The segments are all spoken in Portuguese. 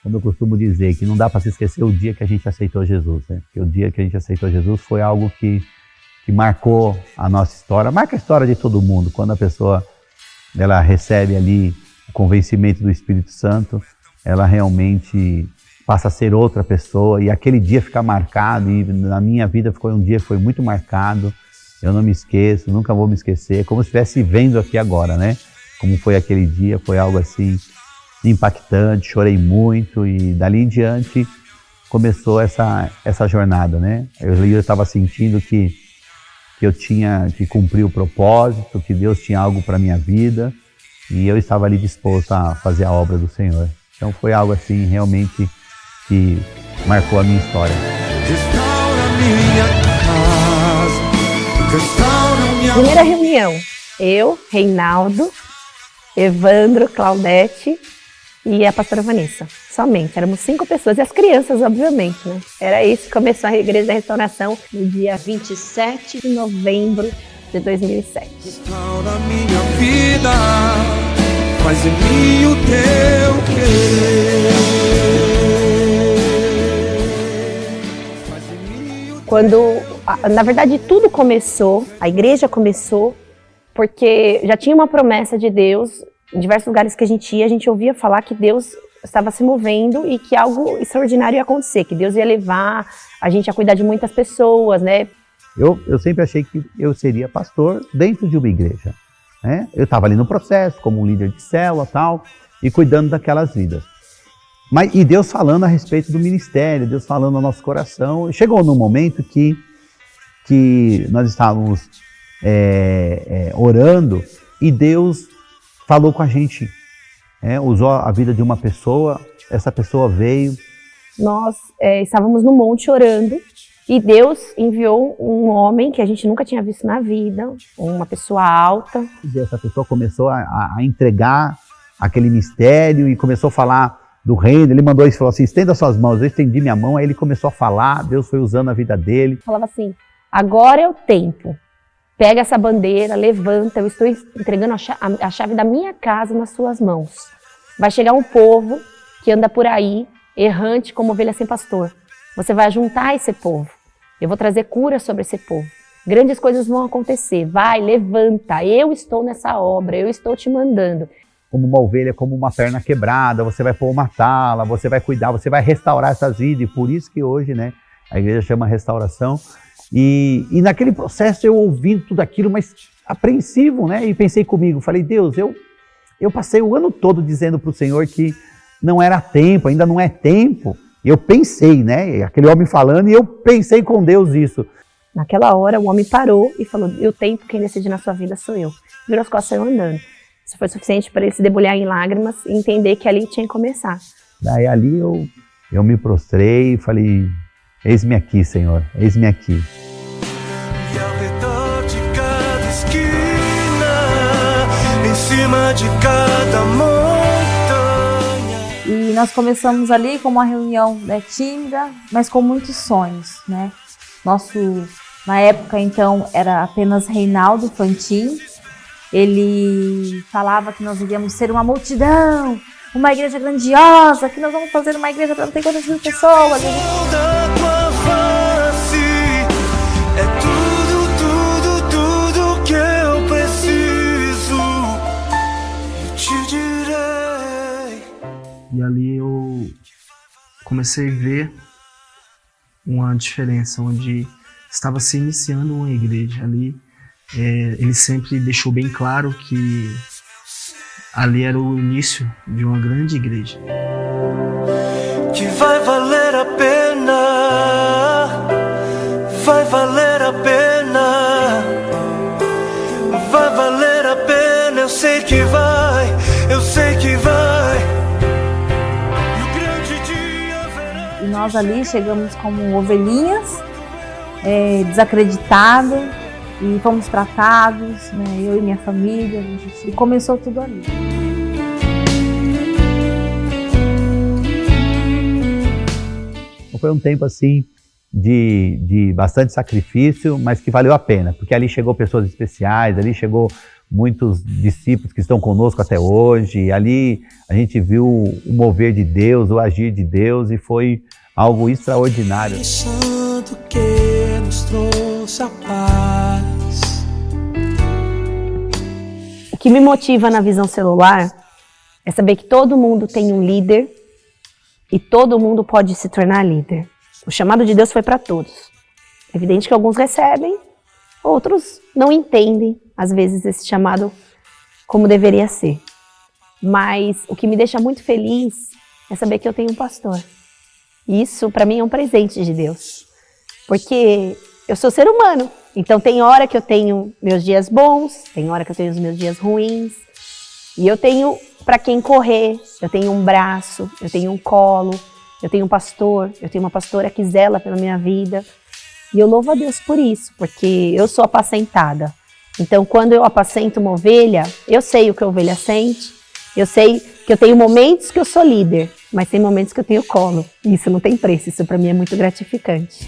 como eu costumo dizer, que não dá para se esquecer o dia que a gente aceitou Jesus, né? Porque o dia que a gente aceitou Jesus foi algo que marcou a nossa história, marca a história de todo mundo. Quando a pessoa ela recebe ali o convencimento do Espírito Santo, ela realmente passa a ser outra pessoa, e aquele dia fica marcado, e na minha vida foi um dia que foi muito marcado. Eu não me esqueço, nunca vou me esquecer, como se estivesse vendo aqui agora, né? Como foi aquele dia, foi algo assim impactante, chorei muito, e dali em diante começou essa jornada, né? Eu estava sentindo que eu tinha que cumprir o propósito, que Deus tinha algo para a minha vida, e eu estava ali disposto a fazer a obra do Senhor. Então foi algo assim realmente que marcou a minha história. Primeira reunião, eu, Reinaldo, Evandro, Claudete e a pastora Vanessa. Somente, éramos 5 pessoas, e as crianças, obviamente, né? Era isso que começou a Igreja da Restauração no dia 27 de novembro de 2007. Restaura minha vida, faz em mim o teu querer. Quando, na verdade, tudo começou, a igreja começou, porque já tinha uma promessa de Deus. Em diversos lugares que a gente ouvia falar que Deus estava se movendo e que algo extraordinário ia acontecer, que Deus ia levar a gente a cuidar de muitas pessoas, né? Eu sempre achei que eu seria pastor dentro de uma igreja, né? Eu estava ali no processo, como um líder de célula e tal, e cuidando daquelas vidas. E Deus falando a respeito do ministério, Deus falando no nosso coração. Chegou num momento que nós estávamos orando, e Deus falou com a gente, usou a vida de uma pessoa, essa pessoa veio. Nós estávamos no monte orando, e Deus enviou um homem que a gente nunca tinha visto na vida, uma pessoa alta. E essa pessoa começou a entregar aquele mistério e começou a falar do reino. Ele mandou isso, falou assim: estenda suas mãos. Eu estendi minha mão, aí ele começou a falar, Deus foi usando a vida dele. Falava assim: agora é o tempo. Pega essa bandeira, levanta, eu estou entregando a chave da minha casa nas suas mãos. Vai chegar um povo que anda por aí, errante como ovelha sem pastor. Você vai juntar esse povo. Eu vou trazer cura sobre esse povo. Grandes coisas vão acontecer. Vai, levanta. Eu estou nessa obra, eu estou te mandando. Como uma ovelha, como uma perna quebrada, você vai pôr uma tala, você vai cuidar, você vai restaurar essas vidas. E por isso que hoje, né, a igreja chama restauração. E naquele processo eu ouvindo tudo aquilo, mas apreensivo, né? E pensei comigo, falei: Deus, eu passei o ano todo dizendo para o Senhor que não era tempo, ainda não é tempo. Eu pensei, né? Aquele homem falando, e eu pensei com Deus isso. Naquela hora o homem parou e falou: o tempo, quem decide na sua vida sou eu. Virou as costas e saiu andando. Isso foi suficiente para ele se debulhar em lágrimas e entender que ali tinha que começar. Daí ali eu me prostrei e falei: eis-me aqui, Senhor, eis-me aqui. E ao redor de cada esquina, em cima de cada montanha. E nós começamos ali com uma reunião, né, tímida, mas com muitos sonhos, né? Na época, então, era apenas Reinaldo Fantin. Ele falava que nós iríamos ser uma multidão, uma igreja grandiosa, que nós vamos fazer uma igreja para não ter quantas mil pessoas. É tudo que eu preciso, eu te direi. E ali eu comecei a ver uma diferença, onde estava se iniciando uma igreja ali. Ele sempre deixou bem claro que ali era o início de uma grande igreja. Que vai valer a pena, vai valer a pena, vai valer a pena, eu sei que vai, eu sei que vai. E o grande dia verá. E nós ali chegamos como ovelhinhas, desacreditados, e fomos tratados, né, eu e minha família, e começou tudo ali. Foi um tempo assim de bastante sacrifício, mas que valeu a pena, porque ali chegou pessoas especiais, ali chegou muitos discípulos que estão conosco até hoje. E ali a gente viu o mover de Deus, o agir de Deus, e foi algo extraordinário. Santo que nos trouxe a paz. O que me motiva na Visão Celular é saber que todo mundo tem um líder e todo mundo pode se tornar líder. O chamado de Deus foi para todos. É evidente que alguns recebem, outros não entendem, às vezes, esse chamado como deveria ser. Mas o que me deixa muito feliz é saber que eu tenho um pastor. Isso, para mim, é um presente de Deus. Porque eu sou ser humano, então tem hora que eu tenho meus dias bons, tem hora que eu tenho os meus dias ruins. E eu tenho para quem correr, eu tenho um braço, eu tenho um colo, eu tenho um pastor, eu tenho uma pastora que zela pela minha vida. E eu louvo a Deus por isso, porque eu sou apacentada. Então, quando eu apacento uma ovelha, eu sei o que a ovelha sente, eu sei que eu tenho momentos que eu sou líder, mas tem momentos que eu tenho colo. E isso não tem preço, isso para mim é muito gratificante.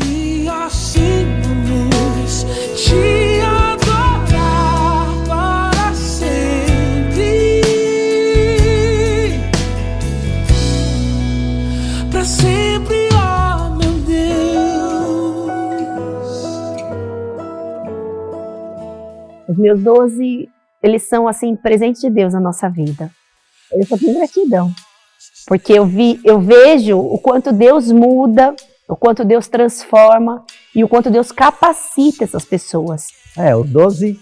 E assim vamos te adorar para sempre. Para sempre, ó meu Deus. Os meus 12, eles são assim, presente de Deus na nossa vida. Eu só tenho gratidão. Porque eu vejo o quanto Deus muda, o quanto Deus transforma e o quanto Deus capacita essas pessoas. O 12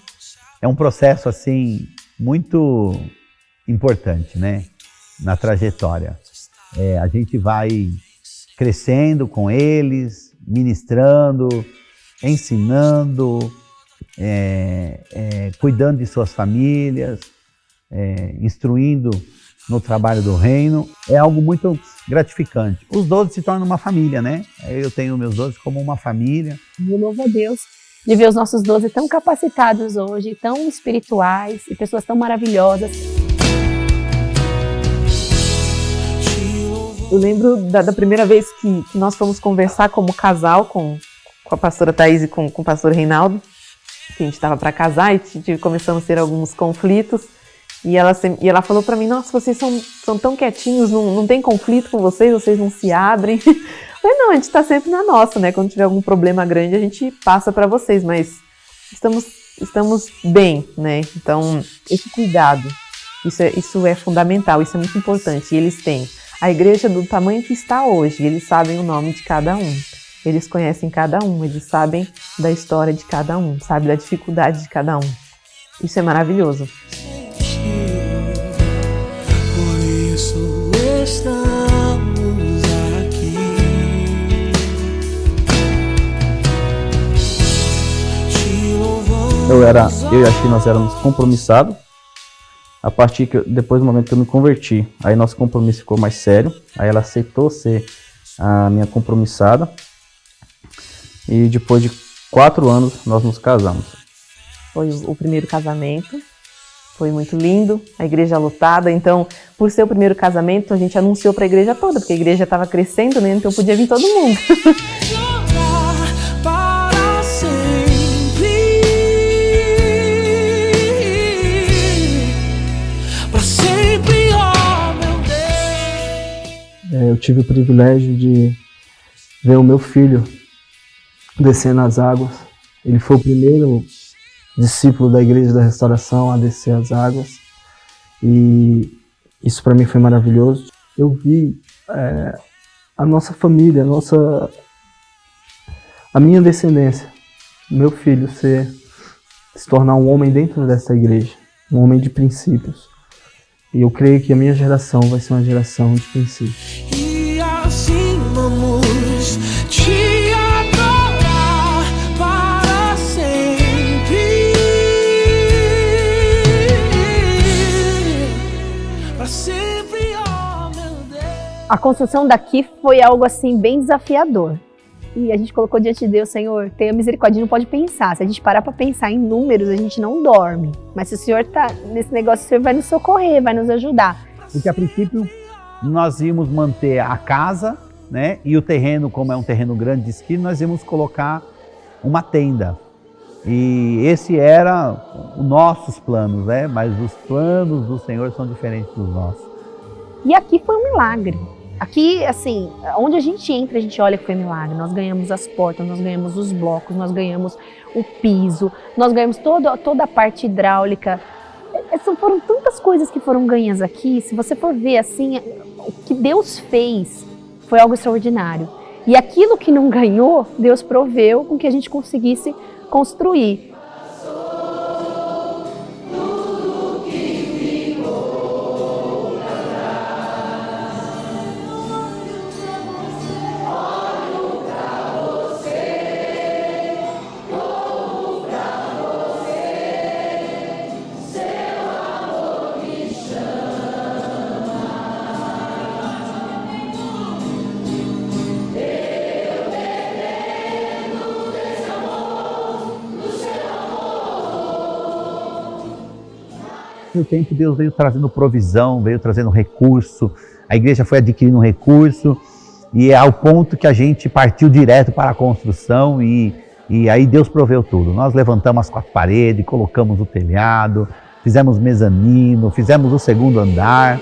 é um processo assim muito importante, né, na trajetória. A gente vai crescendo com eles, ministrando, ensinando, cuidando de suas famílias, instruindo no trabalho do reino. É algo muito gratificante. Os 12 se tornam uma família, né? Eu tenho meus 12 como uma família. Eu louvo a Deus de ver os nossos 12 tão capacitados hoje, tão espirituais e pessoas tão maravilhosas. Eu lembro da primeira vez que nós fomos conversar como casal com a pastora Thaís e com o pastor Reinaldo, que a gente estava para casar e começamos a ter alguns conflitos. E ela falou para mim: nossa, vocês são tão quietinhos, não tem conflito com vocês não se abrem. Eu falei: não, a gente está sempre na nossa, né? Quando tiver algum problema grande, a gente passa para vocês, mas estamos bem, né? Então, esse cuidado, isso é fundamental, isso é muito importante. E eles têm a igreja do tamanho que está hoje, eles sabem o nome de cada um, eles conhecem cada um, eles sabem da história de cada um, sabem da dificuldade de cada um. Isso é maravilhoso. Estamos aqui. Eu e a Chi, nós éramos compromissados. Depois do momento que eu me converti, aí nosso compromisso ficou mais sério. Aí ela aceitou ser a minha compromissada. E depois de 4 anos, nós nos casamos. Foi o primeiro casamento. Foi muito lindo, a igreja lotada. Então, por ser o primeiro casamento, a gente anunciou para a igreja toda, porque a igreja estava crescendo, né? Então podia vir todo mundo. Para sempre. Para sempre, ó meu Deus. Eu tive o privilégio de ver o meu filho descendo as águas. Ele foi o primeiro discípulo da Igreja da Restauração a descer as águas, e isso para mim foi maravilhoso. Eu vi a nossa família, a minha descendência, meu filho se tornar um homem dentro dessa igreja, um homem de princípios, e eu creio que a minha geração vai ser uma geração de princípios. E assim vamos te A construção daqui foi algo assim bem desafiador. E a gente colocou diante de Deus: Senhor, tenha misericórdia. A gente não pode pensar. Se a gente parar para pensar em números, a gente não dorme. Mas se o Senhor está nesse negócio, o Senhor vai nos socorrer, vai nos ajudar. Porque a princípio nós íamos manter a casa, né? E o terreno, como é um terreno grande de esqui, nós íamos colocar uma tenda. E esse era os nossos planos, né? Mas os planos do Senhor são diferentes dos nossos. E aqui foi um milagre. Aqui, assim, onde a gente entra, a gente olha que foi milagre. Nós ganhamos as portas, nós ganhamos os blocos, nós ganhamos o piso, nós ganhamos toda a parte hidráulica. Foram tantas coisas que foram ganhas aqui. Se você for ver, assim, o que Deus fez foi algo extraordinário. E aquilo que não ganhou, Deus proveu com que a gente conseguisse construir. No tempo, Deus veio trazendo provisão, veio trazendo recurso, a igreja foi adquirindo recurso, e é ao ponto que a gente partiu direto para a construção, e aí Deus proveu tudo. Nós levantamos as 4 paredes, colocamos o telhado, fizemos mezanino, fizemos o 2º andar.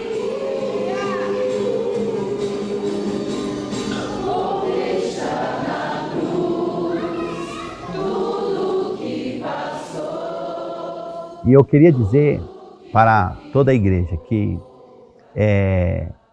E eu queria dizer para toda a igreja que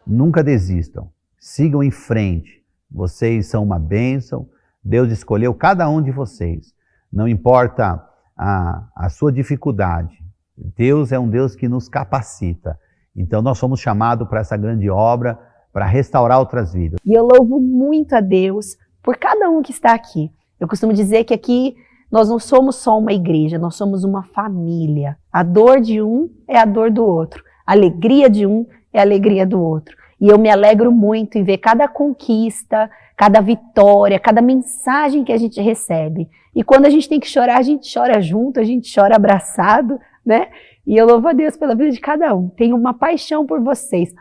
nunca desistam, sigam em frente, vocês são uma bênção, Deus escolheu cada um de vocês, não importa a sua dificuldade, Deus é um Deus que nos capacita, então nós somos chamados para essa grande obra, para restaurar outras vidas. E eu louvo muito a Deus por cada um que está aqui. Eu costumo dizer que aqui nós não somos só uma igreja, nós somos uma família. A dor de um é a dor do outro. A alegria de um é a alegria do outro. E eu me alegro muito em ver cada conquista, cada vitória, cada mensagem que a gente recebe. E quando a gente tem que chorar, a gente chora junto, a gente chora abraçado, né? E eu louvo a Deus pela vida de cada um. Tenho uma paixão por vocês.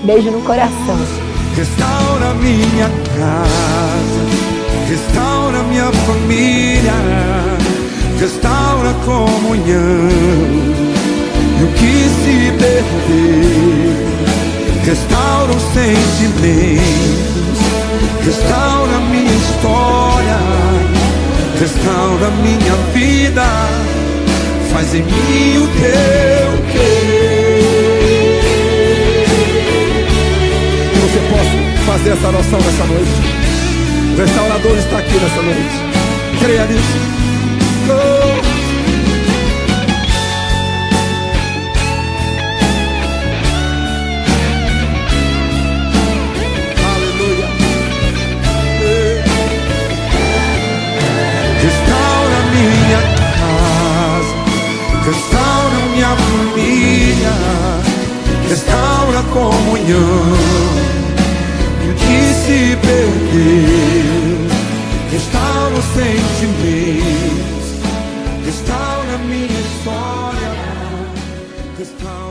Beijo no coração. Restaura minha casa. Restaura minha família, restaura a comunhão, e o que se perdeu, restaura os sentimentos, restaura minha história, restaura minha vida, faz em mim o teu querer. Que você possa fazer essa oração nessa noite. O restaurador está aqui nessa noite. Creia nisso. Oh. Aleluia. Restaura minha casa, restaura minha família, restaura a comunhão. Que se perdeu, restaura os sentimentos, restaura minha história, restaura